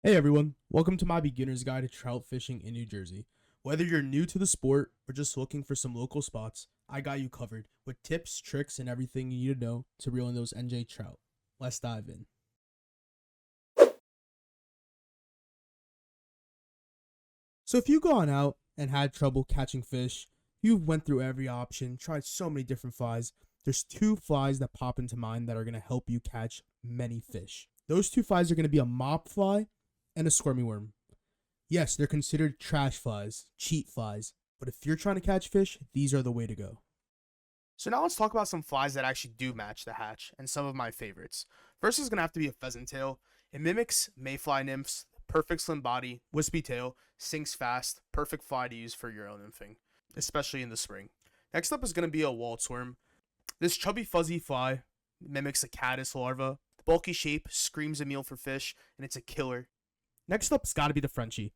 Hey everyone, welcome to my beginner's guide to trout fishing in New Jersey. Whether you're new to the sport or just looking for some local spots, I got you covered with tips, tricks, and everything you need to know to reel in those NJ trout. Let's dive in. So if you've gone out and had trouble catching fish, you've went through every option, tried so many different flies, there's two flies that pop into mind that are going to help you catch many fish. Those two flies are going to be a mop fly and a squirmy worm. Yes, they're considered trash flies, cheat flies, but if you're trying to catch fish, these are the way to go. So now let's talk about some flies that actually do match the hatch and some of my favorites. First is going to have to be a pheasant tail. It mimics mayfly nymphs, perfect slim body, wispy tail, sinks fast, perfect fly to use for Euro nymphing, especially in the spring. Next up is going to be a waltz worm. This chubby fuzzy fly mimics a caddis larva. The bulky shape screams a meal for fish, and it's a killer. Next up's got to be the Frenchie.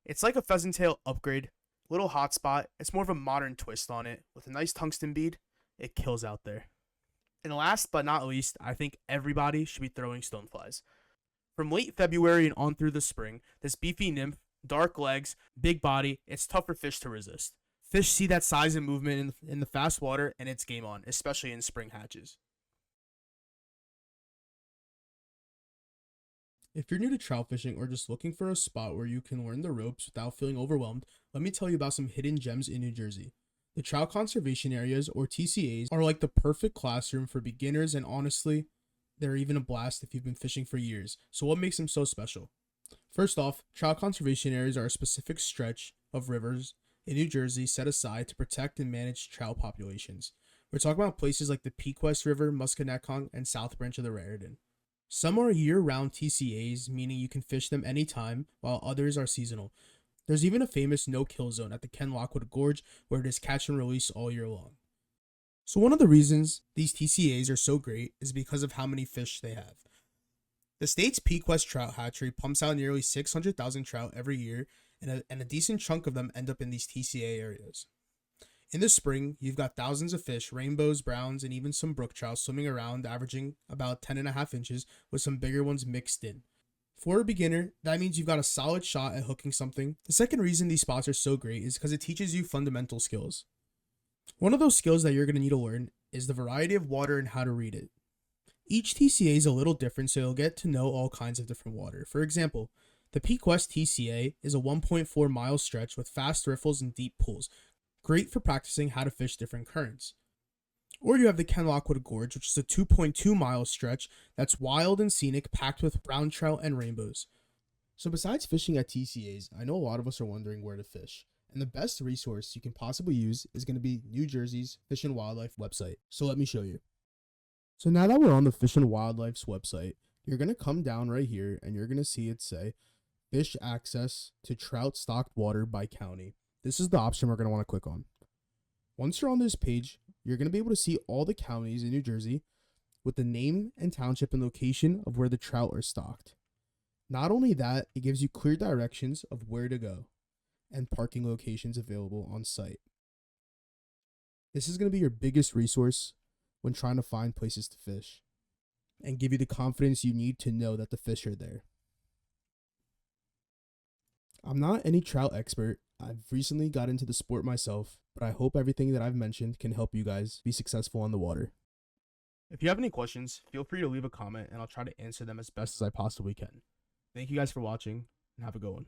It's like a pheasant tail upgrade, little hot spot. It's more of a modern twist on it with a nice tungsten bead. It kills out there. And last but not least, I think everybody should be throwing stoneflies. From late February and on through the spring, this beefy nymph, dark legs, big body, it's tough for fish to resist. Fish see that size and movement in the fast water, and it's game on, especially in spring hatches. If you're new to trout fishing or just looking for a spot where you can learn the ropes without feeling overwhelmed, let me tell you about some hidden gems in New Jersey. The trout conservation areas, or TCAs, are like the perfect classroom for beginners, and honestly, they're even a blast if you've been fishing for years. So what makes them so special? First off, trout conservation areas are a specific stretch of rivers in New Jersey set aside to protect and manage trout populations. We're talking about places like the Pequest River, Musconetcong, and South Branch of the Raritan. Some are year-round TCAs, meaning you can fish them anytime, while others are seasonal. There's even a famous no-kill zone at the Ken Lockwood Gorge where it is catch and release all year long. So one of the reasons these TCAs are so great is because of how many fish they have. The state's Pequest Trout Hatchery pumps out nearly 600,000 trout every year, and a decent chunk of them end up in these TCA areas. In the spring, you've got thousands of fish, rainbows, browns, and even some brook trout swimming around, averaging about 10.5 inches, with some bigger ones mixed in. For a beginner, that means you've got a solid shot at hooking something. The second reason these spots are so great is because it teaches you fundamental skills. One of those skills that you're going to need to learn is the variety of water and how to read it. Each TCA is a little different, so you'll get to know all kinds of different water. For example, the Pequest TCA is a 1.4 mile stretch with fast riffles and deep pools, great for practicing how to fish different currents. Or you have the Ken Lockwood Gorge, which is a 2.2 mile stretch that's wild and scenic, packed with brown trout and rainbows. So besides fishing at TCAs, I know a lot of us are wondering where to fish, and the best resource you can possibly use is going to be New Jersey's Fish and Wildlife website. So let me show you. So now that we're on the Fish and Wildlife's website, you're going to come down right here and you're going to see it say Fish Access to Trout Stocked Water by County. This is the option we're going to want to click on. Once you're on this page, you're going to be able to see all the counties in New Jersey with the name and township and location of where the trout are stocked. Not only that, it gives you clear directions of where to go and parking locations available on site. This is going to be your biggest resource when trying to find places to fish and give you the confidence you need to know that the fish are there. I'm not any trout expert. I've recently got into the sport myself, but I hope everything that I've mentioned can help you guys be successful on the water. If you have any questions, feel free to leave a comment and I'll try to answer them as best as I possibly can. Thank you guys for watching and have a good one.